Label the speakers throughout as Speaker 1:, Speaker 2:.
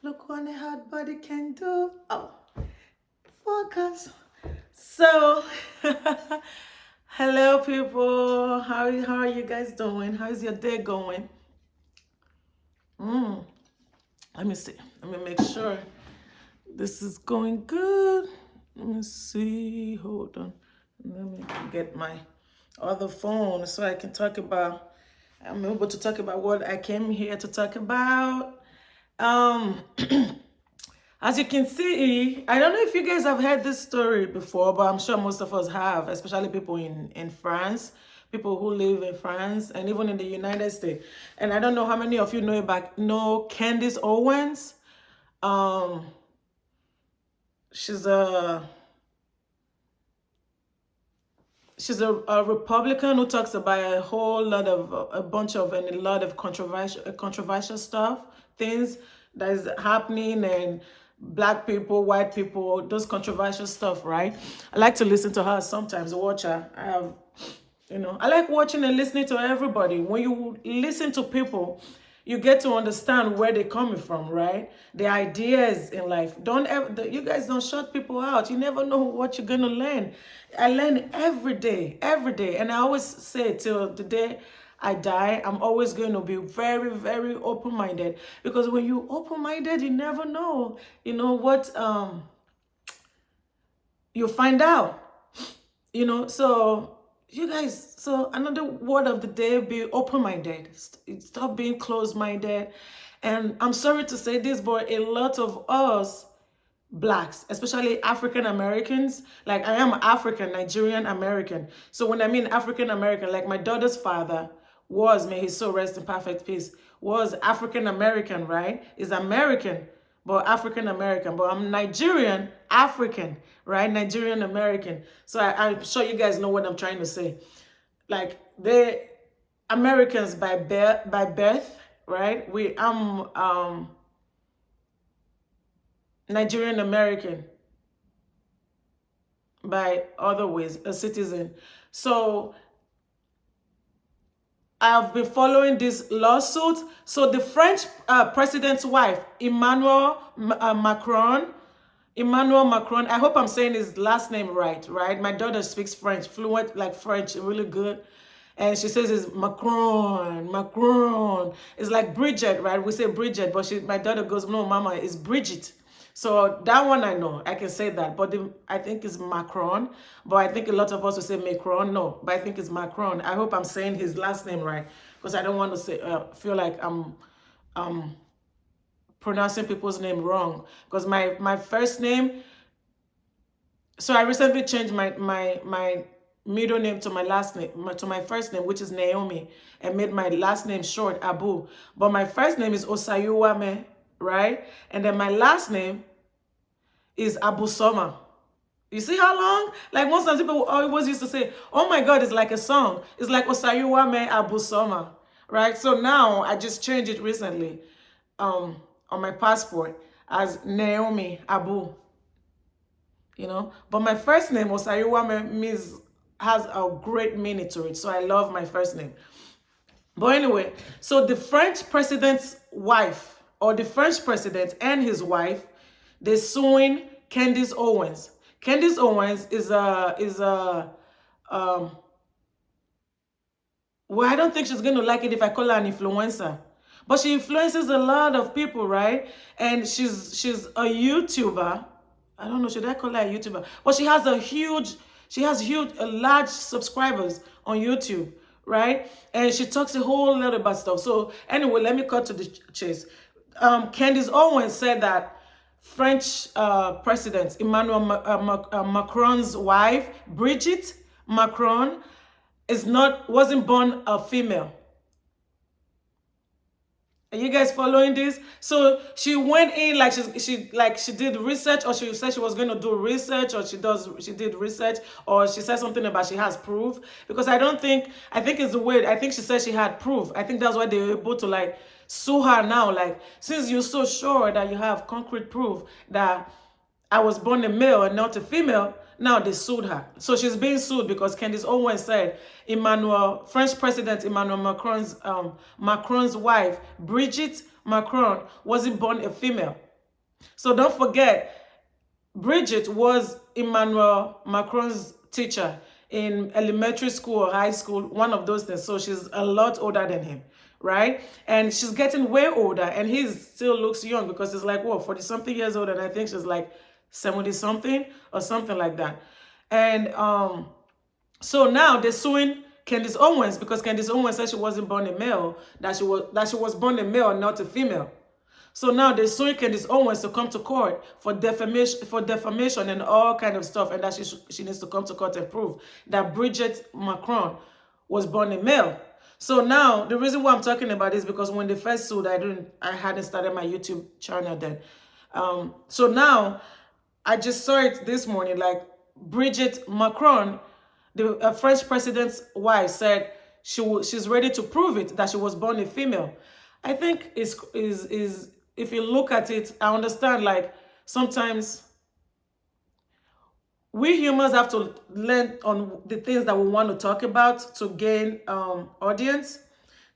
Speaker 1: Look what a hot body can do. Oh, focus. So, hello people. How are you guys doing? How's your day going? Mm, let me see. Let me make sure this is going good. Let me see. Hold on. Let me get my other phone so I can talk about. I'm able to talk about what I came here to talk about. Um, as you can see, I don't know if you guys have heard this story before, but I'm sure most of us have, especially people in France, people who live in France and even in the United States. And I don't know how many of you know Candace Owens. Um, she's a she's a Republican who talks about a bunch of and a lot of controversial stuff, things that is happening, and black people, white people, those controversial stuff, right? I like to listen to her sometimes, watch her. I like watching and listening to everybody. When you listen to people, you get to understand where they're coming from, right? The ideas in life. Don't ever, you guys don't shut people out. You never know what you're gonna learn. I learn every day, and I always say till the day I die, I'm always going to be very, very open-minded, because when you open-minded, you never know, what you find out. So you guys, so another word of the day: be open-minded. Stop being closed-minded. And I'm sorry to say this, but a lot of us blacks, especially African Americans, like I am African, Nigerian American. So when I mean African American, like my daughter's father was, may his soul rest in perfect peace, was African American, right? Is American, but African American. But I'm Nigerian African, right? Nigerian American. So I'm sure you guys know what I'm trying to say. Like they Americans by birth, right? I'm Nigerian American by other ways, a citizen. So I've been following this lawsuit. So the French president's wife, Emmanuel Macron, I hope I'm saying his last name right? My daughter speaks French, fluent like French, really good. And she says it's Macron. It's like Brigitte, right? We say Brigitte, but my daughter goes, no, mama, it's Brigitte. So that one I know, I can say that. But I think it's Macron. But I think a lot of us will say Macron. No, but I think it's Macron. I hope I'm saying his last name right, because I don't want to say feel like I'm pronouncing people's name wrong. Because my first name. So I recently changed my middle name to my last name, to my first name, which is Naomi, and made my last name short, Abu. But my first name is Osayuwame, right? And then my last name is Abu Soma. You see how long? Like most of the people always used to say, oh my God, it's like a song. It's like Osayuwame Abu Soma, right? So now I just changed it recently on my passport as Naomi Abu. But my first name, Osayuwame, has a great meaning to it. So I love my first name. But anyway, so the French president's wife, or the French president and his wife, they're suing Candace Owens. Candace Owens is well, I don't think she's going to like it if I call her an influencer. But she influences a lot of people, right? And she's a YouTuber. I don't know, should I call her a YouTuber? But she has large subscribers on YouTube, right? And she talks a whole lot about stuff. So anyway, let me cut to the chase. Candace Owens said that French President Emmanuel Macron's wife, Brigitte Macron, wasn't born a female. Are you guys following this? So she went in like she did research, or she said she was going to do research, or she did research, or she said something about she has proof. Because I think it's the way, I think she said she had proof. I think that's why they were able to like sue her now. Like, since you're so sure that you have concrete proof that I was born a male and not a female, now they sued her. So she's being sued because Candace Owens said French President Emmanuel Macron's wife, Brigitte Macron, wasn't born a female. So don't forget, Brigitte was Emmanuel Macron's teacher in elementary school or high school, one of those things. So she's a lot older than him, right? And she's getting way older, and he still looks young because he's like, whoa, 40 something years old, and I think she's like 70 something or something like that. And so now they're suing Candace Owens because Candace Owens said she wasn't born a male, that she was born a male, not a female. So now they're suing Candace Owens to come to court for defamation and all kind of stuff, and that she needs to come to court and prove that Brigitte Macron was born a male. So now the reason why I'm talking about this is because when they first sued, I hadn't started my YouTube channel then. So now I just saw it this morning, like Brigitte Macron, the French president's wife, said she's ready to prove it that she was born a female. I think is if you look at it, I understand, like sometimes we humans have to learn on the things that we want to talk about to gain audience,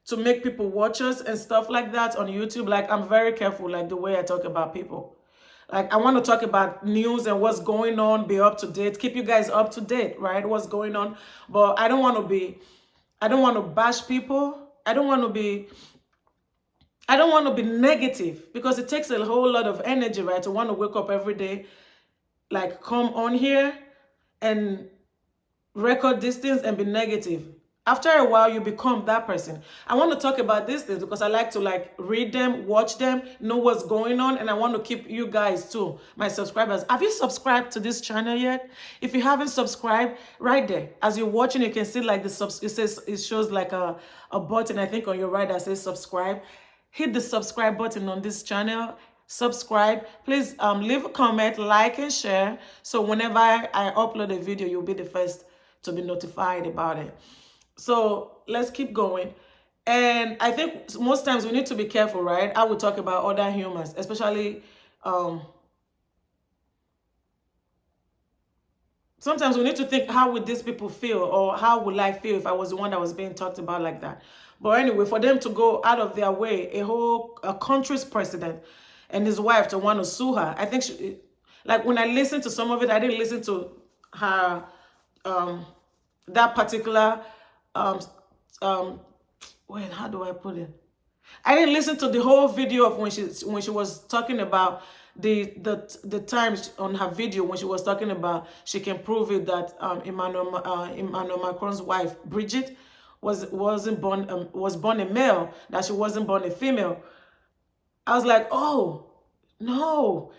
Speaker 1: to make people watch us and stuff like that on YouTube. Like I'm very careful, like the way I talk about people. Like I want to talk about news and what's going on, be up to date, keep you guys up to date, right? What's going on. But I don't want to bash people. I don't want to be negative, because it takes a whole lot of energy, right? To want to wake up every day, like come on here and record these things and be negative. After a while, you become that person. I want to talk about these things because I like to like read them, watch them, know what's going on. And I want to keep you guys too, my subscribers. Have you subscribed to this channel yet? If you haven't subscribed, right there, as you're watching, you can see like it shows like a button, I think on your right, that says subscribe. Hit the subscribe button on this channel. Subscribe. Please leave a comment, like, and share. So whenever I upload a video, you'll be the first to be notified about it. So let's keep going. And I think most times we need to be careful, right? I will talk about other humans, especially sometimes we need to think, how would these people feel, or how would I feel if I was the one that was being talked about like that? But anyway, for them to go out of their way, a country's president and his wife to want to sue her, I think like when I listened to some of it, I didn't listen to her that particular wait, how do I put it? I didn't listen to the whole video of when she was talking about the times on her video when she was talking about she can prove it that Emmanuel Macron's wife Brigitte was born a male, that she wasn't born a female. I was like, oh no,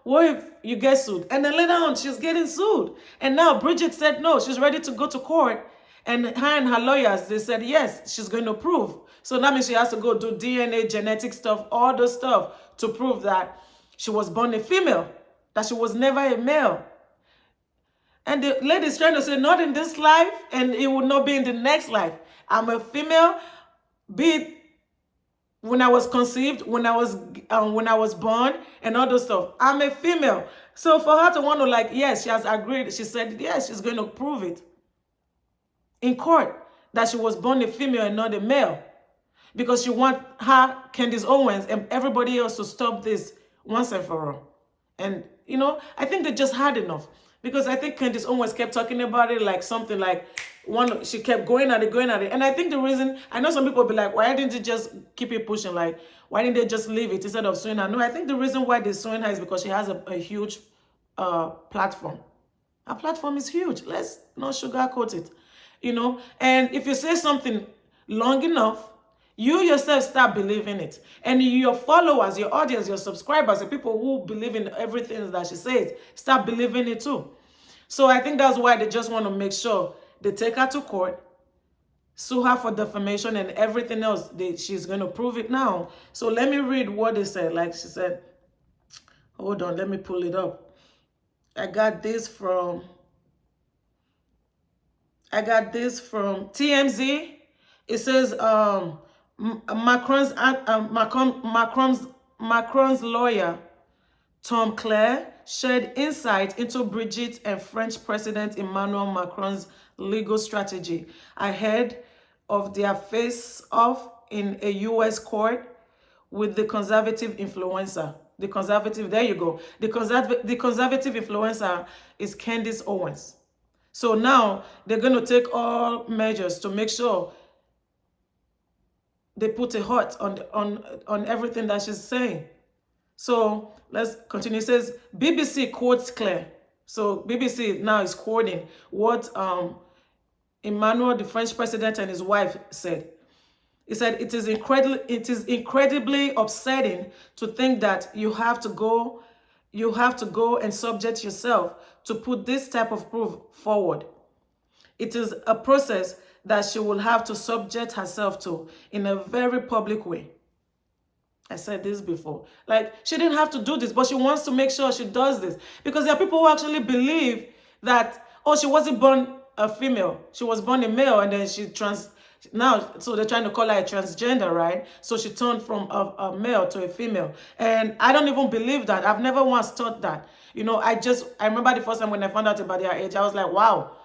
Speaker 1: what if you get sued? And then later on, she's getting sued. And now Brigitte said no, she's ready to go to court. And her lawyers, they said, yes, she's going to prove. So that means she has to go do DNA, genetic stuff, all the stuff to prove that she was born a female, that she was never a male. And the lady's trying to say, not in this life, and it will not be in the next life. I'm a female, be it when I was conceived, when I was born, and all those stuff. I'm a female. So for her to want to, like, yes, she has agreed. She said, yes, she's going to prove it in court that she was born a female and not a male, because she wants her, Candace Owens, and everybody else to stop this once and for all. And I think they just had enough, because I think Candace Owens kept talking about it like something like she kept going at it. And I think the reason, I know some people will be like, why didn't you just keep it pushing? Like, why didn't they just leave it instead of suing her? No, I think the reason why they're suing her is because she has a huge platform. Her platform is huge. Let's not sugarcoat it. And if you say something long enough, you yourself start believing it. And your followers, your audience, your subscribers, the people who believe in everything that she says, start believing it too. So I think that's why they just want to make sure they take her to court, sue her for defamation and everything else. She's going to prove it now. So let me read what they said. Like she said, hold on, let me pull it up. I got this from TMZ. It says Macron's lawyer Tom Clare shared insight into Brigitte and French President Emmanuel Macron's legal strategy ahead of their face-off in a U.S. court with the conservative influencer. The conservative, there you go. The conservative influencer is Candace Owens. So now they're going to take all measures to make sure they put a halt on everything that she's saying. So let's continue. It says BBC quotes Claire. So BBC now is quoting what Emmanuel, the French president, and his wife said. He said, it is incredibly upsetting to think that you have to go and subject yourself to put this type of proof forward. It is a process that she will have to subject herself to in a very public way. I said this before. Like, she didn't have to do this, but she wants to make sure she does this. Because there are people who actually believe that, oh, she wasn't born a female. She was born a male, and then now, so they're trying to call her a transgender, right? So she turned from a male to a female. And I don't even believe that. I've never once thought that. You know, I remember the first time when I found out about their age, I was like, wow,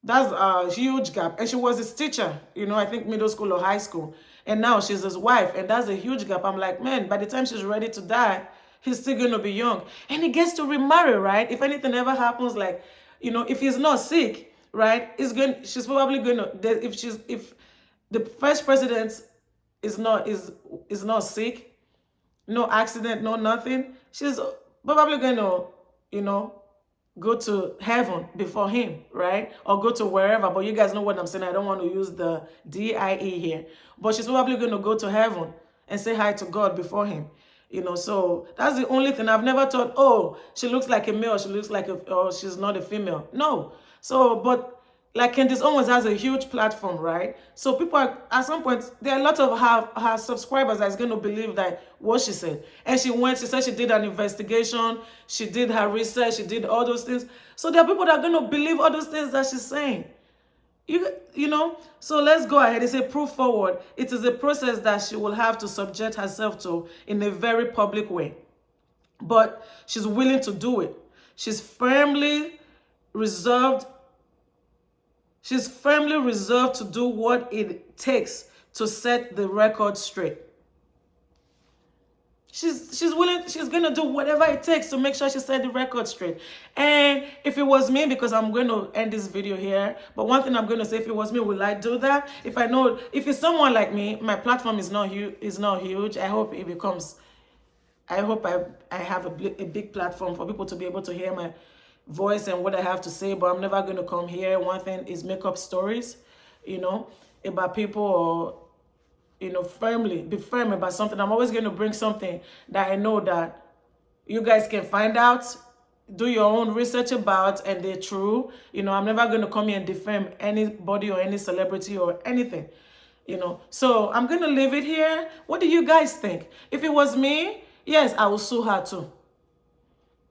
Speaker 1: that's a huge gap. And she was his teacher, you know, I think middle school or high school. And now she's his wife, and that's a huge gap. I'm like, man, by the time she's ready to die, he's still going to be young. And he gets to remarry, right? If anything ever happens, like, you know, if he's not sick, right, she's probably going to, if the first president is not sick, no accident, no nothing, she's probably going to, you know, go to heaven before him, right? Or go to wherever. But you guys know what I'm saying. I don't want to use the D-I-E here. But she's probably going to go to heaven and say hi to God before him. You know, so that's the only thing. I've never thought, oh, she looks like a male, she looks like or she's not a female. No. So, but like Candace Owens has a huge platform, right? So people are, at some point, there are a lot of her subscribers that's going to believe that what she said. And she said she did an investigation, she did her research, she did all those things. So there are people that are going to believe all those things that she's saying. You know, so let's go ahead. It's a proof forward. It is a process that she will have to subject herself to in a very public way. But she's willing to do it. She's firmly reserved to do what it takes to set the record straight. She's willing, she's going to do whatever it takes to make sure she set the record straight. And if it was me, because I'm going to end this video here, but one thing I'm going to say, if it was me, will I do that? If I know, if it's someone like me, my platform is not huge. I hope it becomes, I hope I have a big platform for people to be able to hear my voice and what I have to say, but I'm never going to come here. One thing is make up stories, you know, about people, or, you know, be firm about something. I'm always going to bring something that I know that you guys can find out, do your own research about, and they're true. You know, I'm never going to come here and defame anybody or any celebrity or anything, you know. So I'm going to leave it here. What do you guys think? If it was me, yes, I will sue her too.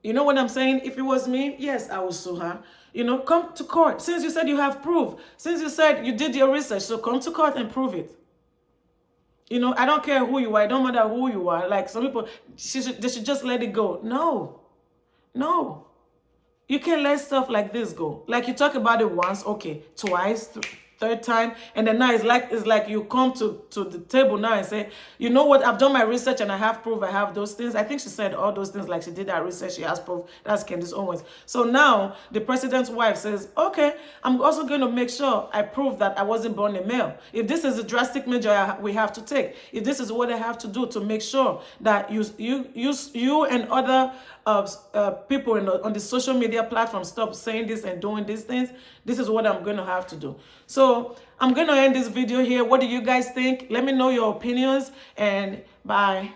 Speaker 1: You know what I'm saying? If it was me, yes, I will sue her. You know, come to court. Since you said you have proof, since you said you did your research, so come to court and prove it. You know, I don't care who you are. It don't matter who you are. Like some people, they should just let it go. No. No. You can't let stuff like this go. Like you talk about it once, okay, twice, third time, and then now it's like you come to the table now and say, you know what, I've done my research and I have proof, I have those things. I think she said all those things, like she did that research, she has proof. That's Candace Owens. So now the president's wife says, okay, I'm also going to make sure I prove that I wasn't born a male. If this is a drastic measure we have to take, if this is what I have to do to make sure that you and other people on the social media platform stop saying this and doing these things, this is what I'm going to have to do. So I'm going to end this video here. What do you guys think? Let me know your opinions, and bye.